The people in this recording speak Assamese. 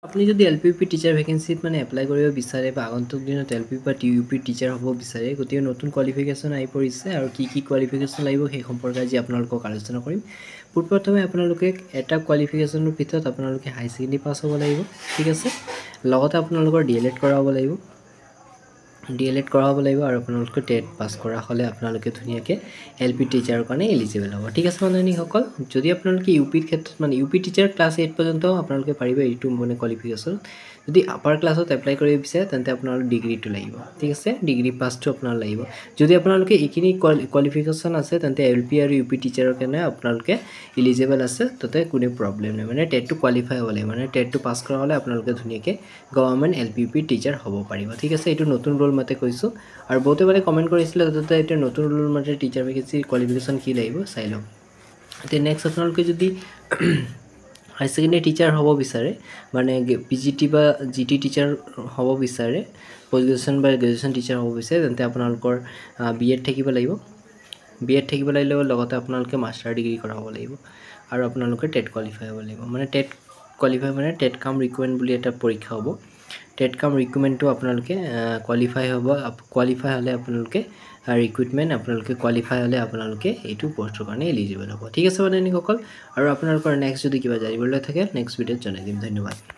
আপুনি যদি এলপিইউপি টিচাৰ ভেকেঞ্চিত মানে এপ্লাই কৰিব বিচাৰে বা আগন্তুক দিনত এলপি বা টিইউপি টিচাৰ হ'ব বিচাৰে, গতিকে নতুন কোৱালিফিকেশ্যন আহি পৰিছে আৰু কি কোৱালিফিকেশ্যন লাগিব সেই সম্পৰ্কে আজি আপোনালোকক আলোচনা কৰিম। পোনপ্ৰথমে আপোনালোকে এটা কোৱালিফিকেশ্যনৰ ভিতৰত আপোনালোকে হাই ছেকেণ্ডেৰী পাছ হ'ব লাগিব, ঠিক আছে। লগতে আপোনালোকৰ DLED কৰা হ'ব লাগিব, আৰু আপোনালোকে টেট পাছ কৰা হ'লে আপোনালোকে ধুনীয়াকৈ এলপি টিচাৰৰ কাৰণে এলিজিবল হ'ব, ঠিক আছে বন্ধুসকল। যদি আপোনালোকে ইউপিৰ ক্ষেত্ৰত মানে ইউপি টিচাৰ ক্লাছ 8 পৰ্যন্ত আপোনালোকে পাৰিব এইটো মানে কোৱালিফিকেশ্যন। যদি আপাৰ ক্লাছত এপ্লাই কৰিব বিচাৰে তেন্তে আপোনালোকৰ ডিগ্ৰীটো লাগিব, ঠিক আছে, ডিগ্ৰী পাছটো আপোনাৰ লাগিব। যদি আপোনালোকে এইখিনি কোৱালিফিকেশ্যন আছে তেন্তে এলপি আৰু ইউপি টিচাৰৰ কাৰণে আপোনালোকে এলিজিবল আছে, তাতে কোনো প্ৰব্লেম নাই। মানে টেটটো কোৱালিফাই হ'ব লাগিব, মানে টেটটো পাছ কৰা হ'লে আপোনালোকে ধুনীয়াকৈ গভৰ্ণমেণ্ট এলপিইউপি টিচাৰ হ'ব পাৰিব, ঠিক আছে। এইটো নতুন ৰুল মতে কৈছোঁ। আৰু বহুতে মানে কমেণ্ট কৰিছিলে তাতে এতিয়া নতুন ৰুল মতে টিচাৰ ভেকেঞ্চি কোৱালিফিকেশ্যন কি লাগিব চাই লওক। এতিয়া নেক্সট আপোনালোকে যদি হাই ছেকেণ্ডেৰী টিচাৰ হ'ব বিচাৰে, মানে PGT বা GT টিচাৰ হ'ব বিচাৰে, পষ্ট গ্ৰেজুৱেশ্যন বা গ্ৰেজুৱেশ্যন টিচাৰ হ'ব বিচাৰে, তেন্তে আপোনালোকৰ BEd থাকিব লাগিব। BEd থাকিব লাগিব, লগতে আপোনালোকে মাষ্টাৰ ডিগ্ৰী কৰা হ'ব লাগিব, আৰু আপোনালোকে টেট কোৱালিফাই হ'ব লাগিব। মানে টেট কোৱালিফাই মানে টেট কাম ৰিকুৱেণ্ট বুলি এটা পৰীক্ষা হ'ব। টেট কাম ৰিকুৱেণ্টটো আপোনালোকে কোৱালিফাই হ'লে আপোনালোকে ৰিক্ৰুইটমেণ্ট আপোনালোকে কোৱালিফাই হ'লে আপোনালোকে এইটো পষ্টৰ কাৰণে এলিজিবল হ'ব, ঠিক আছে বন্ধুসকল। আৰু আপোনালোকৰ নেক্সট যদি কিবা জানিবলৈ থাকে নেক্সট ভিডিঅ'ত জনাই দিম। ধন্যবাদ।